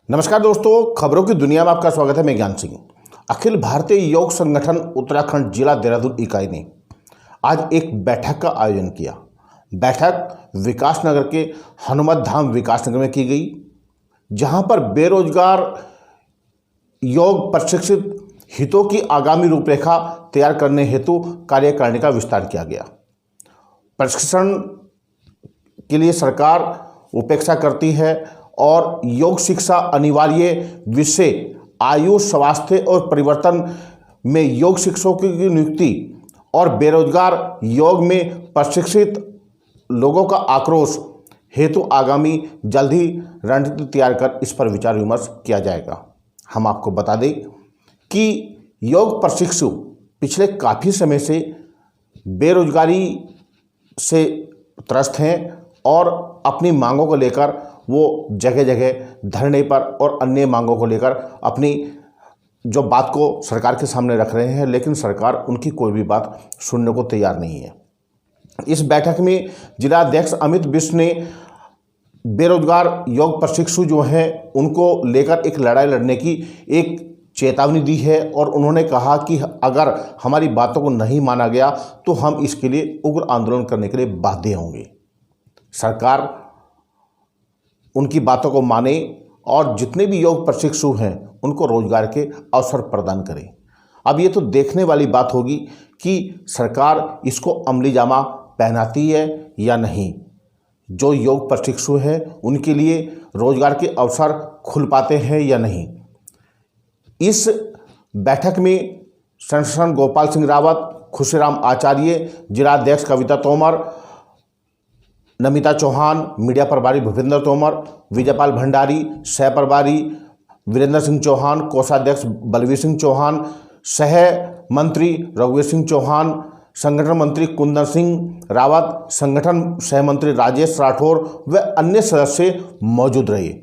नमस्कार दोस्तों, खबरों की दुनिया में आपका स्वागत है। मैं ज्ञान सिंह। अखिल भारतीय योग संगठन उत्तराखंड जिला देहरादून इकाई ने आज एक बैठक का आयोजन किया। बैठक विकासनगर के हनुमत धाम विकासनगर में की गई, जहां पर बेरोजगार योग प्रशिक्षित हितों की आगामी रूपरेखा तैयार करने हेतु कार्यकारिणी का विस्तार किया गया। प्रशिक्षण के लिए सरकार उपेक्षा करती है और योग शिक्षा अनिवार्य विषय आयु, स्वास्थ्य और परिवर्तन में योग शिक्षकों की नियुक्ति और बेरोजगार योग में प्रशिक्षित लोगों का आक्रोश हेतु आगामी जल्द ही रणनीति तैयार कर इस पर विचार विमर्श किया जाएगा। हम आपको बता दें कि योग प्रशिक्षु पिछले काफ़ी समय से बेरोजगारी से त्रस्त हैं और अपनी मांगों को लेकर वो जगह जगह धरने पर और अन्य मांगों को लेकर अपनी जो बात को सरकार के सामने रख रहे हैं, लेकिन सरकार उनकी कोई भी बात सुनने को तैयार नहीं है। इस बैठक में जिलाध्यक्ष अमित बिष्ट ने बेरोजगार योग प्रशिक्षु जो हैं उनको लेकर एक लड़ाई लड़ने की एक चेतावनी दी है और उन्होंने कहा कि अगर हमारी बातों को नहीं माना गया तो हम इसके लिए उग्र आंदोलन करने के लिए बाध्य होंगे। सरकार उनकी बातों को माने और जितने भी योग प्रशिक्षु हैं उनको रोजगार के अवसर प्रदान करें। अब ये तो देखने वाली बात होगी कि सरकार इसको अमली जामा पहनाती है या नहीं। जो योग प्रशिक्षु हैं उनके लिए रोजगार के अवसर खुल पाते हैं या नहीं। इस बैठक में संसद गोपाल सिंह रावत, खुशीराम आचार्य, जिलाध्यक्ष कविता तोमर, नमिता चौहान, मीडिया प्रभारी भूपेंद्र तोमर, विजयपाल भंडारी, सह प्रभारी वीरेंद्र सिंह चौहान, कोषाध्यक्ष बलवीर सिंह चौहान, सह मंत्री रघुवीर सिंह चौहान, संगठन मंत्री कुंदन सिंह रावत, संगठन सह मंत्री राजेश राठौर व अन्य सदस्य मौजूद रहे।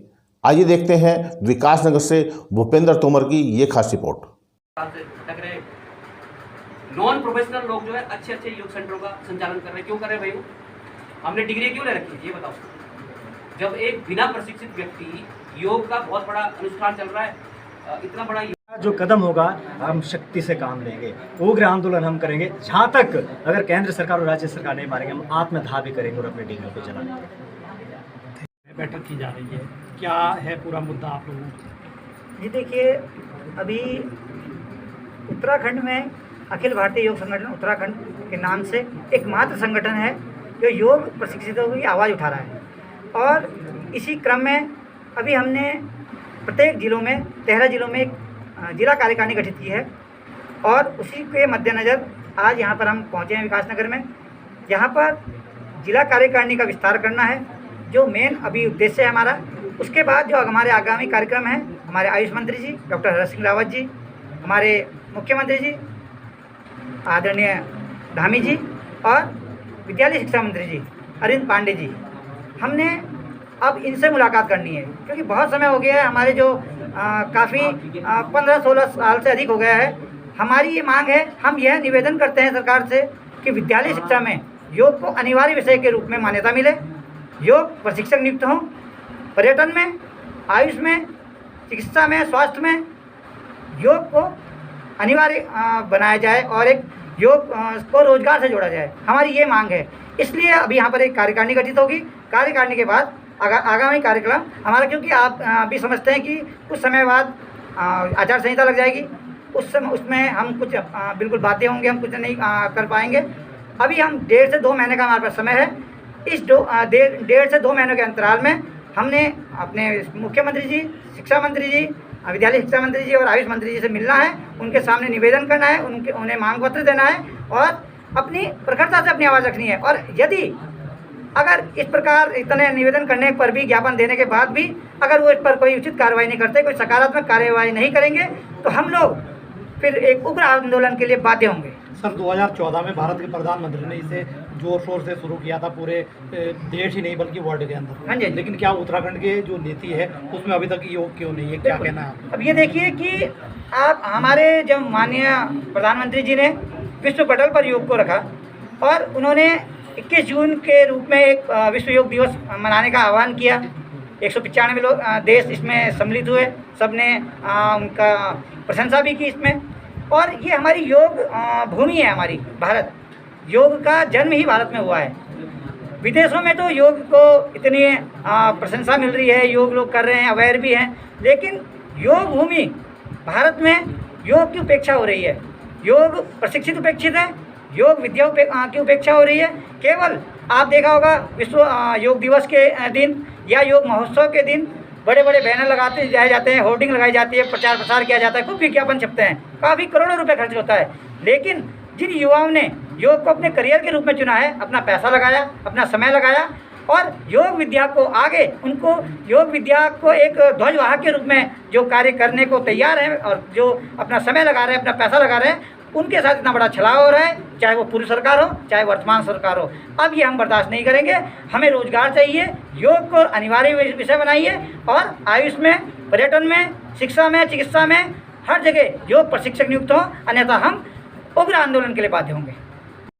आइए देखते हैं विकासनगर से भूपेंद्र तोमर की ये खास रिपोर्ट। नॉन प्रोफेशनल लोग जो है अच्छे योग सेंटरों का संचालन कर रहे हैं। क्यों कर रहे हैं भाई? हमने डिग्री क्यों ले रखी है ये बताओ। जब एक बिना प्रशिक्षित व्यक्ति योग का बहुत बड़ा अनुष्ठान चल रहा है, इतना बड़ा जो कदम होगा हम शक्ति से काम लेंगे, उग्र आंदोलन हम करेंगे। जहाँ तक अगर केंद्र सरकार और राज्य सरकार नहीं मारेंगे, हम आत्मदाह भी करेंगे और अपने डिग्री को चलाएंगे। बैठक की जा रही है, क्या है पूरा मुद्दा आप लोगों को? जी देखिए, अभी उत्तराखंड में अखिल भारतीय योग संगठन उत्तराखंड के नाम से एकमात्र संगठन है जो योग प्रशिक्षितों की आवाज़ उठा रहा है। और इसी क्रम में अभी हमने प्रत्येक जिलों में 13 जिलों में एक जिला कार्यकारिणी गठित की है और उसी के मद्देनज़र आज यहाँ पर हम पहुँचे हैं विकासनगर में। यहाँ पर जिला कार्यकारिणी का विस्तार करना है जो मेन अभी उद्देश्य है हमारा। उसके बाद जो हमारे आगामी कार्यक्रम हैं, हमारे आयुष मंत्री जी डॉक्टर हरक सिंह रावत जी, हमारे मुख्यमंत्री जी आदरणीय धामी जी और विद्यालय शिक्षा मंत्री जी अरविंद पांडे जी, हमने अब इनसे मुलाकात करनी है क्योंकि बहुत समय हो गया है। हमारे जो काफ़ी 15-16 साल से अधिक हो गया है। हमारी ये मांग है, हम यह निवेदन करते हैं सरकार से कि विद्यालय शिक्षा में योग को अनिवार्य विषय के रूप में मान्यता मिले, योग प्रशिक्षक नियुक्त हों, पर्यटन में, आयुष में, चिकित्सा में, स्वास्थ्य में योग को अनिवार्य बनाया जाए और एक योग को रोजगार से जोड़ा जाए। हमारी ये मांग है। इसलिए अभी यहाँ पर एक कार्यकारिणी गठित होगी। कार्यकारिणी के बाद आगामी कार्यक्रम हमारा, क्योंकि आप भी समझते हैं कि कुछ समय बाद आचार संहिता लग जाएगी, उसमें हम कुछ बिल्कुल बातें होंगे, हम कुछ नहीं कर पाएंगे। अभी हम 1.5 से 2 महीने का हमारे पास समय है। इस 1.5 से 2 महीनों के अंतराल में हमने अपने मुख्यमंत्री जी, शिक्षा मंत्री जी, विद्यालय शिक्षा मंत्री जी और आयुष मंत्री जी से मिलना है, उनके सामने निवेदन करना है, उन्हें मांग पत्र देना है और अपनी प्रखरता से अपनी आवाज़ रखनी है। और यदि अगर इस प्रकार इतने निवेदन करने पर भी, ज्ञापन देने के बाद भी अगर वो इस पर कोई उचित कार्रवाई नहीं करते, कोई सकारात्मक कार्रवाई नहीं करेंगे, तो हम लोग फिर एक उग्र आंदोलन के लिए बाध्य होंगे। सर, 2014 में भारत के प्रधानमंत्री ने इसे जोर शोर से शुरू किया था पूरे देश ही नहीं बल्कि वर्ल्ड के अंदर। हाँ जी। लेकिन क्या उत्तराखंड के जो नीति है उसमें अभी तक योग क्यों नहीं है, क्या कहना है? अब ये देखिए कि आप हमारे जब माननीय प्रधानमंत्री जी ने विश्व पटल पर योग को रखा और उन्होंने 21 जून के रूप में एक विश्व योग दिवस मनाने का आह्वान किया। 195 लोग देश इसमें सम्मिलित हुए, सबने उनका प्रशंसा भी की इसमें। और ये हमारी योग भूमि है, हमारी भारत। योग का जन्म ही भारत में हुआ है। विदेशों में तो योग को इतनी प्रशंसा मिल रही है, योग लोग कर रहे हैं, अवेयर भी हैं, लेकिन योग भूमि भारत में योग की उपेक्षा हो रही है। योग प्रशिक्षित उपेक्षित है, योग विद्या की उपेक्षा हो रही है। केवल आप देखा होगा विश्व योग दिवस के दिन या योग महोत्सव के दिन बड़े बड़े बैनर लगाते जाए जाते हैं, होर्डिंग लगाई जाती है, प्रचार प्रसार किया जाता है, खूब विज्ञापन छपते हैं, काफ़ी करोड़ों रुपए खर्च होता है। लेकिन जिन युवाओं ने योग को अपने करियर के रूप में चुना है, अपना पैसा लगाया, अपना समय लगाया और योग विद्या को आगे, उनको योग विद्या को एक ध्वजवाहक के रूप में जो कार्य करने को तैयार हैं और जो अपना समय लगा रहे हैं, अपना पैसा लगा रहे हैं, उनके साथ इतना बड़ा छलावा हो रहा है, चाहे वो पूर्व सरकार हो, चाहे वर्तमान सरकार हो। अब ये हम बर्दाश्त नहीं करेंगे। हमें रोजगार चाहिए, योग को अनिवार्य विषय बनाइए और आयुष में, पर्यटन में, शिक्षा में, चिकित्सा में, हर जगह योग प्रशिक्षक नियुक्त हों, अन्यथा हम उग्र आंदोलन के लिए बाध्य होंगे।